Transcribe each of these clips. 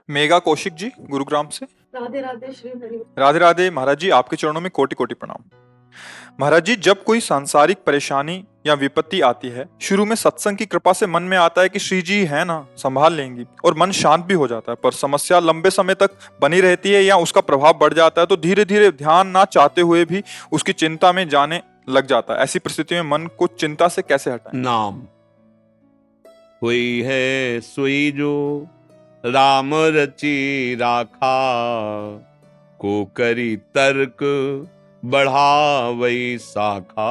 मेघा कौशिक जी, गुरुग्राम से। राधे राधे श्री हरि। राधे राधे महाराज जी, आपके चरणों में कोटि कोटि प्रणाम। महाराज जी, जब कोई सांसारिक परेशानी या विपत्ति आती है, शुरू में सत्संग की कृपा से मन में आता है कि श्री जी है ना, संभाल लेंगी, और मन शांत भी हो जाता है। पर समस्या लंबे समय तक बनी रहती है या उसका प्रभाव बढ़ जाता है तो धीरे धीरे ध्यान ना चाहते हुए भी उसकी चिंता में जाने लग जाता है। ऐसी परिस्थिति में मन को चिंता से कैसे हटाएं? नाम कोई है सोई जो राम रची राखा, को करी तर्क बढ़ावई शाखा,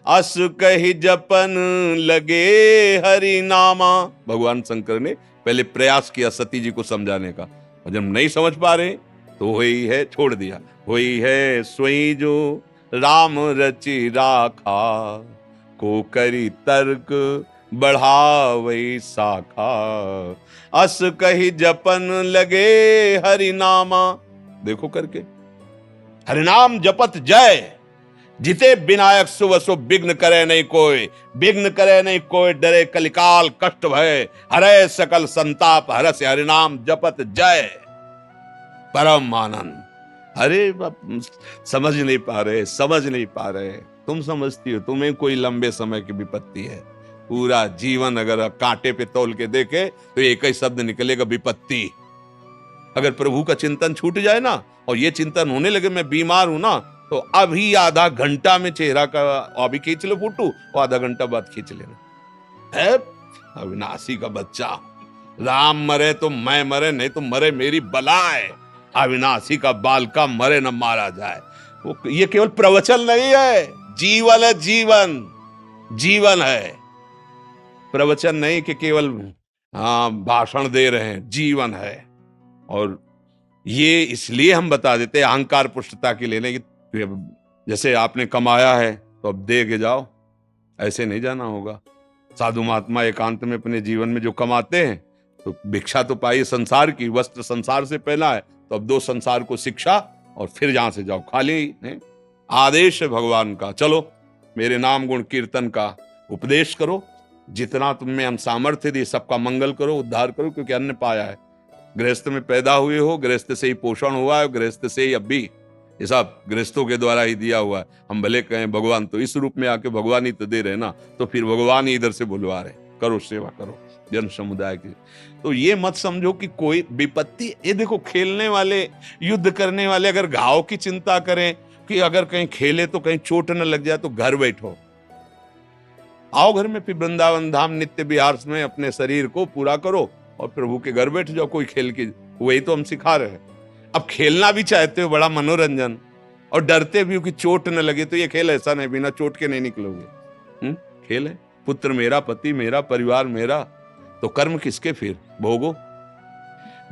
अस कही जपन लगे हरि नामा। भगवान शंकर ने पहले प्रयास किया सती जी को समझाने का, और जब नहीं समझ पा रहे तो वही है, छोड़ दिया। वही है सोई जो राम रची राखा, को करी तर्क बढ़ावई शाखा, अस कही जपन लगे हरि नामा। देखो करके, हरिनाम जपत जय, जिते विनायक शुभ शुभ विघ्न करे नहीं कोई, विघ्न करे नहीं कोई, डरे कलिकाल कष्ट भय, हरे सकल संताप हरस, हरिनाम जपत जय परम आनंद। अरे समझ नहीं पा रहे, समझ नहीं पा रहे। तुम समझती हो, तुम्हें कोई लंबे समय की विपत्ति है। पूरा जीवन अगर कांटे पे तौल के देखे तो एक ही शब्द निकलेगा, विपत्ति। अगर प्रभु का चिंतन छूट जाए ना, और ये चिंतन होने लगे मैं बीमार हूं ना, तो अभी आधा घंटा में चेहरा का अभी खींच लो फोटो, और आधा घंटा बाद खींच लेना। है अविनाशी का बच्चा, राम मरे तो मैं मरे, नहीं तो मरे मेरी बलाए। अविनाशी का बालका मरे न मारा जाए। वो ये केवल प्रवचन नहीं है, जीवन है, जीवन जीवन है। प्रवचन नहीं कि केवल भाषण दे रहे हैं, जीवन है। और ये इसलिए हम बता देते हैं, अहंकार पुष्टता के लिए नहीं कि जैसे आपने कमाया है तो अब दे के जाओ, ऐसे नहीं जाना होगा। साधु महात्मा एकांत में अपने जीवन में जो कमाते हैं, तो भिक्षा तो पाई संसार की, वस्त्र संसार से पहना है, तो अब दो संसार को शिक्षा, और फिर यहां से जाओ खाली नहीं। आदेश है भगवान का, चलो मेरे नाम गुण कीर्तन का उपदेश करो, जितना तुम में हम सामर्थ्य दिए सबका मंगल करो, उद्धार करो, क्योंकि अन्न पाया है। गृहस्थ में पैदा हुए हो, गृहस्थ से ही पोषण हुआ है, गृहस्थ से ही अब भी ये सब गृहस्थों के द्वारा ही दिया हुआ है। हम भले कहें भगवान तो इस रूप में आके भगवान ही तो दे रहे ना, तो फिर भगवान ही इधर से बुलवा रहे, करो सेवा करो जन समुदाय की। तो ये मत समझो कि कोई विपत्ति, ये देखो खेलने वाले, युद्ध करने वाले अगर घाव की चिंता करें कि अगर कहीं खेले तो कहीं चोट न लग जाए, तो घर बैठो, आओ घर में, फिर वृंदावन धाम नित्य विहार में अपने शरीर को पूरा करो और प्रभु के घर बैठ जाओ। कोई खेल की, वही तो हम सिखा रहे हैं। अब खेलना भी चाहते हो, बड़ा मनोरंजन, और डरते भी हो कि चोट न लगे, तो ये खेल ऐसा नहीं, बिना चोट के नहीं निकलोगे। खेल है, पुत्र मेरा, पति मेरा, परिवार मेरा, तो कर्म किसके फिर भोगो।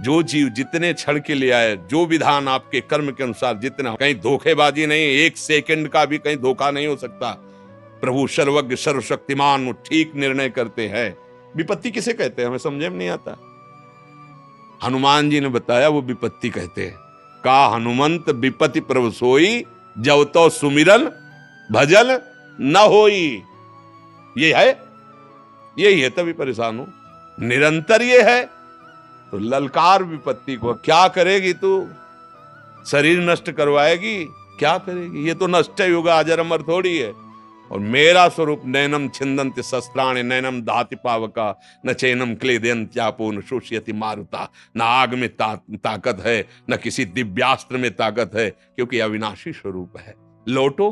जो जीव जितने क्षण के लिए आए, जो विधान आपके कर्म के अनुसार जितना, कहीं धोखेबाजी नहीं, एक सेकंड का भी कहीं धोखा नहीं हो सकता। प्रभु सर्वज्ञ सर्वशक्तिमान, वो ठीक निर्णय करते हैं। विपत्ति किसे कहते हैं हमें समझे में नहीं आता। हनुमान जी ने बताया वो विपत्ति कहते हैं। का हनुमंत विपत्ति प्रभु सोई, जब तो सुमिरन भजन न होई। ये है, यही है, तभी परेशान हो। निरंतर ये है तो ललकार विपत्ति को, क्या करेगी तू, शरीर नष्ट करवाएगी, क्या करेगी, ये तो नष्ट ही होगा, अजर अमर थोड़ी है। और मेरा स्वरूप नैनम छिंदन्ति शस्त्राणि, नैनम दहाति पावका, न चैनम क्लेदयन्त्यापो, न शोषयति मारुता। न आग में ताकत है, न किसी दिव्यास्त्र में ताकत है, क्योंकि अविनाशी स्वरूप है। लौटो,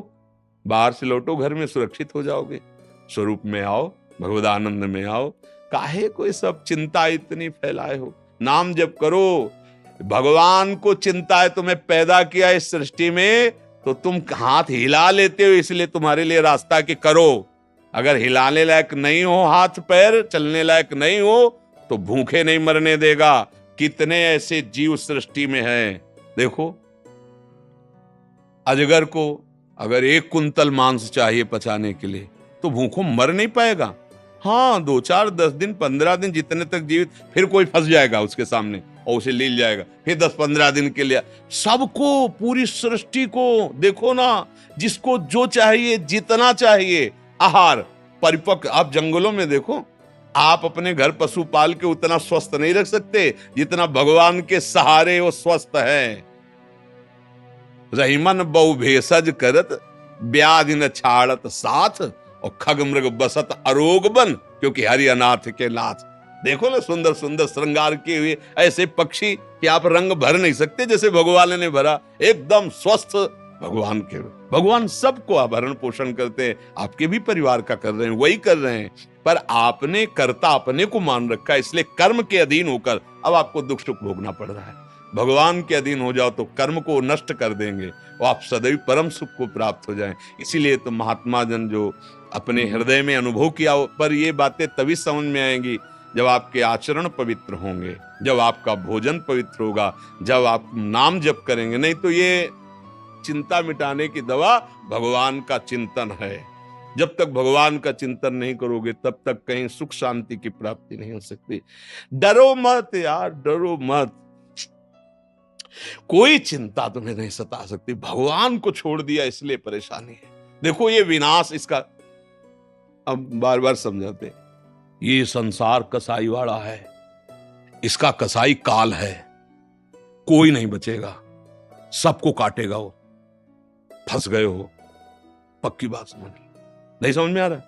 बाहर से लौटो, घर में सुरक्षित हो जाओगे। स्वरूप में आओ, भगवदानंद में आओ। काहे कोई सब चिंता इतनी फैलाए हो, नाम जप करो। भगवान को चिंता है, तुम्हें पैदा किया इस सृष्टि में, तो तुम हाथ हिला लेते हो, इसलिए तुम्हारे लिए रास्ता कि करो। अगर हिलाने लायक नहीं हो, हाथ पैर चलने लायक नहीं हो, तो भूखे नहीं मरने देगा। कितने ऐसे जीव सृष्टि में हैं। देखो, अजगर को अगर 1 कुंतल मांस चाहिए पचाने के लिए, तो भूखों मर नहीं पाएगा। हाँ, 2, 4, 10 दिन, 15 दिन, जितने तक जीवित, फिर कोई फंस जाएगा उसके सामने और उसे ले जाएगा, फिर 10-15 दिन के लिए। सबको, पूरी सृष्टि को देखो ना, जिसको जो चाहिए, जितना चाहिए, आहार परिपक्व। आप जंगलों में देखो, आप अपने घर पशु पाल के उतना स्वस्थ नहीं रख सकते जितना भगवान के सहारे वो स्वस्थ है। रहीमन बहु भेषज करत, ब्याधि न छाड़त साथ, और खग मृग बसत अरोग बन, क्योंकि हरि अनाथ के नाथ। देखो ना, सुंदर सुंदर श्रृंगार किए हुए ऐसे पक्षी कि आप रंग भर नहीं सकते जैसे भगवान ने भरा, एकदम स्वस्थ भगवान के। भगवान सबको आभरण पोषण करते हैं, आपके भी परिवार का कर रहे हैं, वही कर रहे हैं, पर आपने कर्ता अपने को मान रखा है, इसलिए कर्म के अधीन होकर अब आपको दुख सुख भोगना पड़ रहा है। भगवान के अधीन हो जाओ तो कर्म को नष्ट कर देंगे और आप सदैव परम सुख को प्राप्त हो जाएं। इसीलिए तो महात्मा जन जो अपने हृदय में अनुभव किया, पर ये बातें तभी समझ में आएंगी जब आपके आचरण पवित्र होंगे, जब आपका भोजन पवित्र होगा, जब आप नाम जप करेंगे। नहीं तो ये चिंता मिटाने की दवा भगवान का चिंतन है। जब तक भगवान का चिंतन नहीं करोगे तब तक कहीं सुख शांति की प्राप्ति नहीं हो सकती। डरो मत यार, डरो मत, कोई चिंता तुम्हें नहीं सता सकती। भगवान को छोड़ दिया इसलिए परेशानी है। देखो ये विनाश इसका, अब बार बार समझाते, ये संसार कसाई वाला है, इसका कसाई काल है, कोई नहीं बचेगा, सबको काटेगा वो। फंस गए हो, पक्की बात समझ लो। नहीं समझ में आ रहा?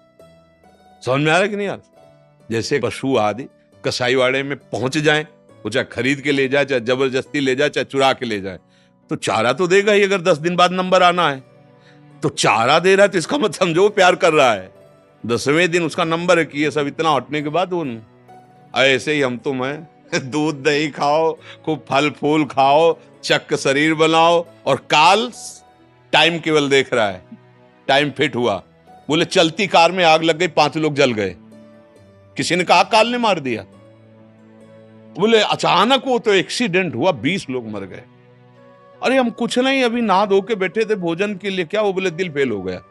समझ में आ रहा कि नहीं आ रहा? जैसे पशु आदि कसाईवाड़े में पहुंच जाएं, वो चाहे खरीद के ले जाए, चाहे जबरदस्ती ले जाए, चाहे चुरा के ले जाए, तो चारा तो देगा ही। अगर 10 दिन बाद नंबर आना है तो चारा दे रहा है, तो इसका मत समझो वो प्यार कर रहा है। 10वें दिन उसका नंबर है कि ये सब इतना हटने के बाद उन ऐसे ही हम तुम हैं, दूध दही खाओ, खूब फल फूल खाओ, चक्क शरीर बनाओ, और काल टाइम केवल देख रहा है। टाइम फिट हुआ, बोले चलती कार में आग लग गई, 5 लोग जल गए, किसी ने कहा काल ने मार दिया। बोले अचानक वो तो एक्सीडेंट हुआ, 20 लोग मर गए। अरे हम कुछ नहीं, अभी नहा धो के बैठे थे भोजन के लिए, क्या? वो बोले दिल फेल हो गया।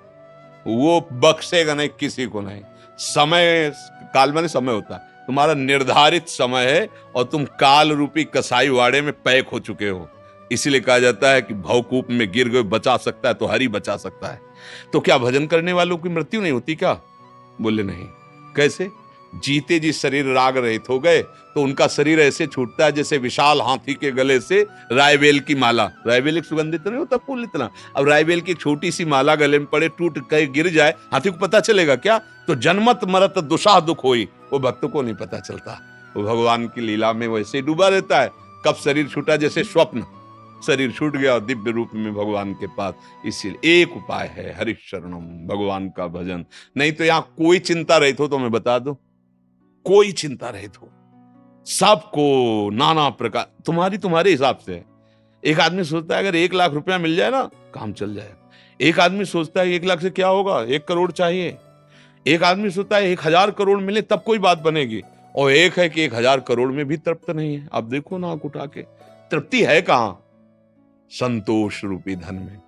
वो बख्शेगा नहीं किसी को नहीं। समय, काल माने समय होता है, तुम्हारा निर्धारित समय है और तुम काल रूपी कसाई वाड़े में पैक हो चुके हो। इसीलिए कहा जाता है कि भवकूप में गिर गए, बचा सकता है तो हरि बचा सकता है। तो क्या भजन करने वालों की मृत्यु नहीं होती क्या? बोले नहीं। कैसे? जीते जी शरीर राग रहित हो गए तो उनका शरीर ऐसे छूटता है जैसे विशाल हाथी के गले से रायबेल की माला। रायबेल एक सुगंधित नहीं होता फूल इतना, अब रायबेल की छोटी सी माला गले में पड़े, टूट के गिर जाए, हाथी को पता चलेगा क्या? तो जन्मत मरत दुशाह दुख होई, वो भक्त को नहीं पता चलता। वो भगवान की लीला में वैसे डूबा रहता है। कब शरीर छूटा? जैसे स्वप्न, शरीर छूट गया और दिव्य रूप में भगवान के पास। इसीलिए एक उपाय है, हरिशरणम, भगवान का भजन। नहीं तो यहां कोई चिंता रहित हो तो मैं बता दूं, कोई चिंता रहित हो, सबको नाना प्रकार तुम्हारे हिसाब से। एक आदमी सोचता है अगर 1 लाख रुपया मिल जाए ना, काम चल जाए। एक आदमी सोचता है 1 लाख से क्या होगा, 1 करोड़ चाहिए। एक आदमी सोचता है 1000 करोड़ मिले तब कोई बात बनेगी, और एक है कि 1000 करोड़ में भी तृप्त नहीं है। अब देखो ना, उठा के तृप्ति है कहां? संतोष रूपी धन में।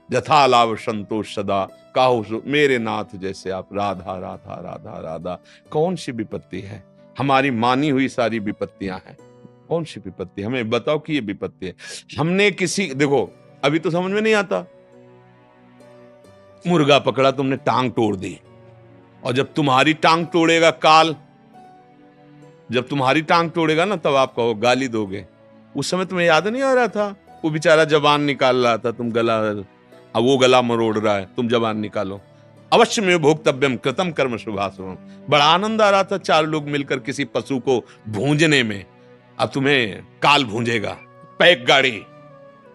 जथा लाभ संतोष सदा, काहो मेरे नाथ जैसे आप, राधा राधा राधा राधा। कौन सी विपत्ति है? हमारी मानी हुई सारी विपत्तियां हैं। कौन सी विपत्ति? हमें बताओ कि ये विपत्ति है। हमने किसी, देखो अभी तो समझ में नहीं आता, मुर्गा पकड़ा तुमने, टांग तोड़ दी, और जब तुम्हारी टांग तोड़ेगा काल, जब तुम्हारी टांग तोड़ेगा ना, तब आप कहो गाली दोगे। उस समय तुम्हें याद नहीं आ रहा था? वो बेचारा जबान निकाल रहा था, तुम गला, अब वो गला मरोड़ रहा है, तुम जबान निकालो। अवश्य में भोक्तव्यम कृतम कर्म शुभाशुभम। बड़ा आनंद आ रहा था 4 लोग मिलकर किसी पशु को भूंजने में। अब तुम्हें काल भूंजेगा, पैक गाड़ी,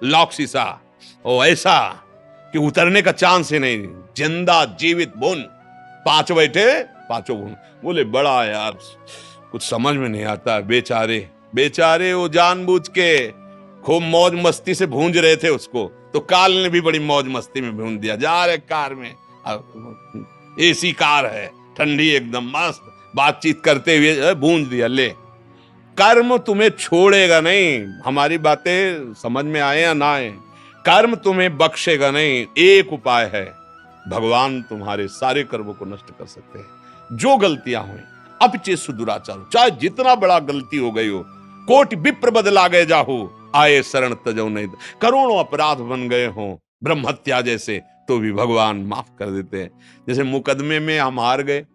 लॉक शीशा, और ऐसा कि उतरने का चांस ही नहीं। जिंदा जीवित भून, 5 बैठे 5 भून। बोले बड़ा यार कुछ समझ में नहीं आता। बेचारे बेचारे वो जानबूझ के खूब मौज मस्ती से भूंज रहे थे उसको, तो काल ने भी बड़ी मौज मस्ती में भूंज दिया। जा रहे कार में, एसी कार है, ठंडी एकदम मस्त, बातचीत करते हुए भूंज दिया। ले, कर्म तुम्हें छोड़ेगा नहीं। हमारी बातें समझ में आए या ना आए, कर्म तुम्हें बख्शेगा नहीं। एक उपाय है, भगवान तुम्हारे सारे कर्मों को नष्ट कर सकते हैं। जो गलतियां हुई, अपचे सुदुराचार, चाहे जितना बड़ा गलती हो गई हो, कोटि विप्र बदला गए जाहो, आए शरण तजो नहीं। करोड़ों अपराध बन गए हों, ब्रह्म हत्या जैसे, तो भी भगवान माफ कर देते हैं। जैसे मुकदमे में हम हार गए,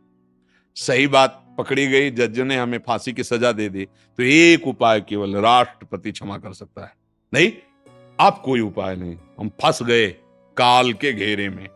सही बात पकड़ी गई, जज ने हमें फांसी की सजा दे दी, तो एक उपाय केवल राष्ट्रपति क्षमा कर सकता है। नहीं, अब कोई उपाय नहीं, हम फंस गए काल के घेरे में।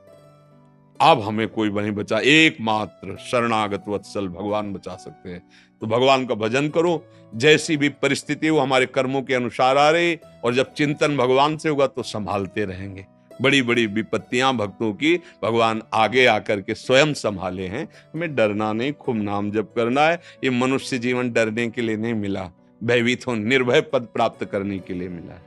अब हमें कोई नहीं बचा, एकमात्र शरणागत वत्सल भगवान बचा सकते हैं। तो भगवान का भजन करो, जैसी भी परिस्थिति वो हमारे कर्मों के अनुसार आ रही, और जब चिंतन भगवान से होगा तो संभालते रहेंगे। बड़ी बड़ी विपत्तियां भक्तों की भगवान आगे आकर के स्वयं संभाले हैं। हमें डरना नहीं, खूब नाम जप करना है। ये मनुष्य जीवन डरने के लिए नहीं मिला, भयभीत हो निर्भय पद प्राप्त करने के लिए मिला है।